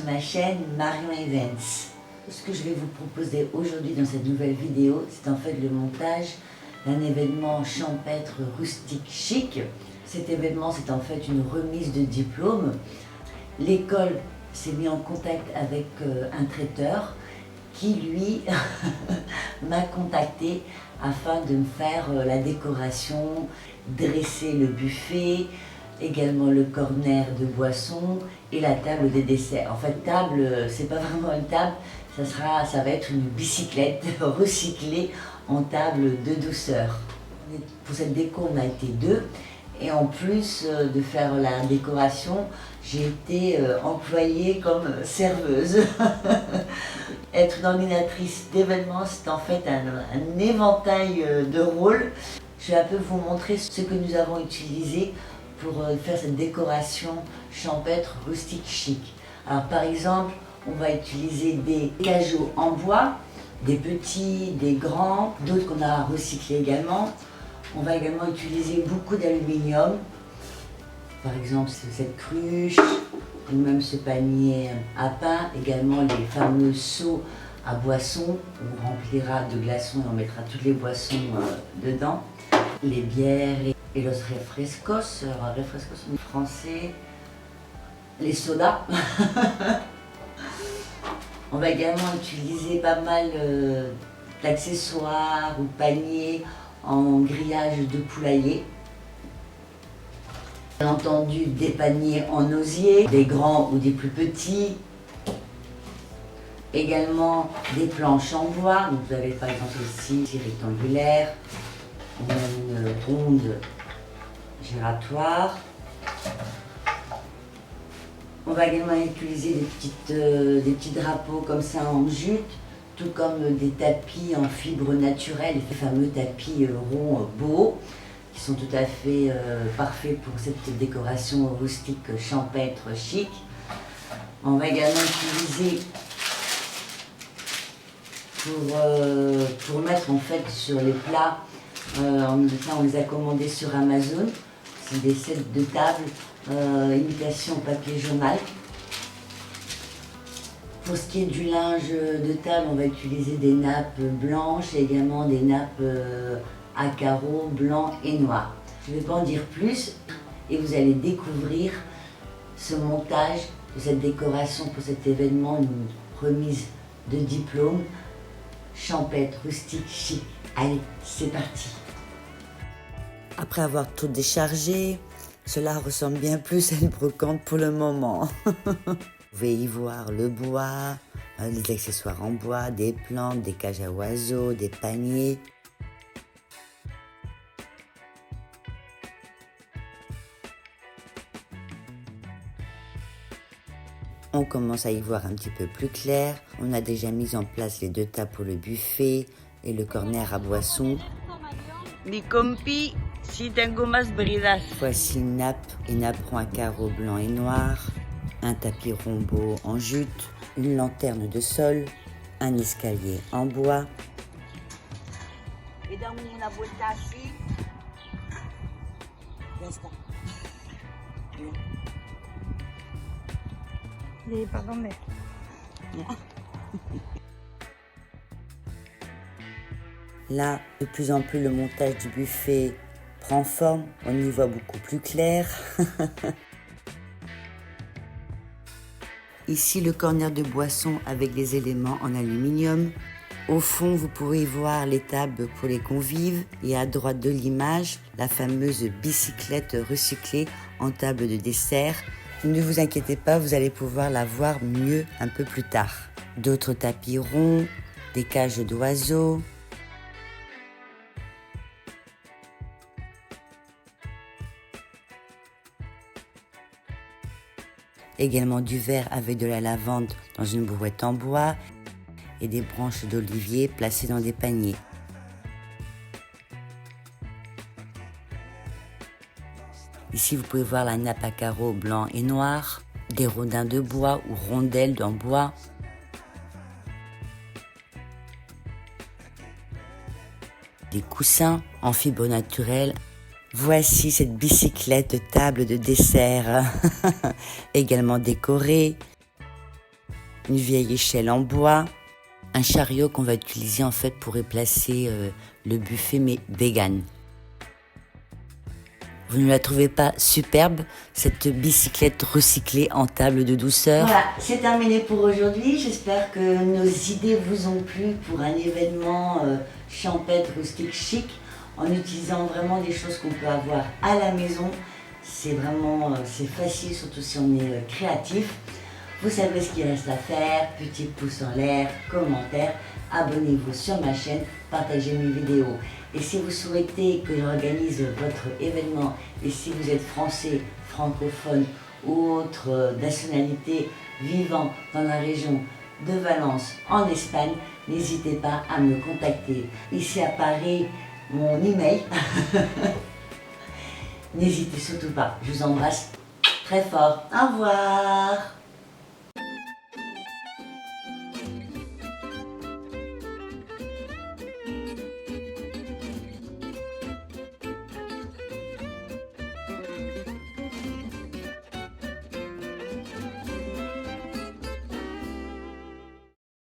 sur ma chaîne Marion Events. Ce que je vais vous proposer aujourd'hui dans cette nouvelle vidéo, c'est en fait le montage d'un événement champêtre rustique chic. Cet événement, c'est en fait une remise de diplôme. L'école s'est mise en contact avec un traiteur qui, lui, m'a contacté afin de me faire la décoration, dresser le buffet, également le corner de boissons et la table des desserts. En fait, table, c'est pas vraiment une table, ça va être une bicyclette recyclée en table de douceur. Pour cette déco, on a été deux. Et en plus de faire la décoration, j'ai été employée comme serveuse. Être une organisatrice d'événements, c'est en fait un éventail de rôles. Je vais un peu vous montrer ce que nous avons utilisé pour faire cette décoration champêtre rustique chic. Alors par exemple, on va utiliser des cajots en bois, des petits, des grands, d'autres qu'on a recyclés également. On va également utiliser beaucoup d'aluminium, par exemple cette cruche, ou même ce panier à pain, également les fameux seaux à boissons, on remplira de glaçons et on mettra toutes les boissons dedans, les bières et los refrescos, alors refrescos en français, les sodas. On va également utiliser pas mal d'accessoires ou paniers en grillage de poulailler. Bien entendu, des paniers en osier, des grands ou des plus petits. Également des planches en bois. Donc vous avez par exemple ici rectangulaire, on a une ronde giratoire. On va également utiliser des petits drapeaux comme ça en jute, tout comme des tapis en fibres naturelles, les fameux tapis ronds beaux, qui sont tout à fait parfaits pour cette décoration rustique champêtre chic. On va également utiliser pour mettre en fait sur les plats, on les a commandés sur Amazon. C'est des sets de table imitation papier journal. Pour ce qui est du linge de table, on va utiliser des nappes blanches et également des nappes à carreaux blancs et noirs. Je ne vais pas en dire plus et vous allez découvrir ce montage de cette décoration pour cet événement, une remise de diplôme champêtre rustique chic. Allez, c'est parti. Après avoir tout déchargé, cela ressemble bien plus à une brocante pour le moment. Vous pouvez y voir le bois, les accessoires en bois, des plantes, des cages à oiseaux, des paniers. On commence à y voir un petit peu plus clair. On a déjà mis en place les deux tables pour le buffet et le corner à boissons. Mi compi, si tengo más bridas. Voici une apron à carreaux blancs et noirs, un tapis rombo en jute, une lanterne de sol, un escalier en bois. Et damos una vuelta así. Ya está. ¿Y para dónde? Là, de plus en plus, le montage du buffet prend forme. On y voit beaucoup plus clair. Ici, le corner de boisson avec les éléments en aluminium. Au fond, vous pouvez voir les tables pour les convives. Et à droite de l'image, la fameuse bicyclette recyclée en table de dessert. Ne vous inquiétez pas, vous allez pouvoir la voir mieux un peu plus tard. D'autres tapis ronds, des cages d'oiseaux. Également du verre avec de la lavande dans une brouette en bois et des branches d'olivier placées dans des paniers. Ici, vous pouvez voir la nappe à carreaux blanc et noir, des rodins de bois ou rondelles en bois, des coussins en fibre naturelle. Voici cette bicyclette table de dessert, également décorée. une vieille échelle en bois, un chariot qu'on va utiliser en fait pour replacer le buffet mais vegan. Vous ne la trouvez pas superbe, cette bicyclette recyclée en table de douceur? Voilà, c'est terminé pour aujourd'hui. J'espère que nos idées vous ont plu pour un événement champêtre, rustique, chic, en utilisant vraiment des choses qu'on peut avoir à la maison. C'est vraiment c'est facile, surtout si on est créatif. Vous savez ce qu'il reste à faire, petit pouce en l'air, commentaire, abonnez-vous sur ma chaîne, partagez mes vidéos. Et si vous souhaitez que j'organise votre événement, et si vous êtes français, francophone ou autre nationalité vivant dans la région de Valence, en Espagne, n'hésitez pas à me contacter. Ici apparaît mon email. N'hésitez surtout pas, je vous embrasse très fort. Au revoir.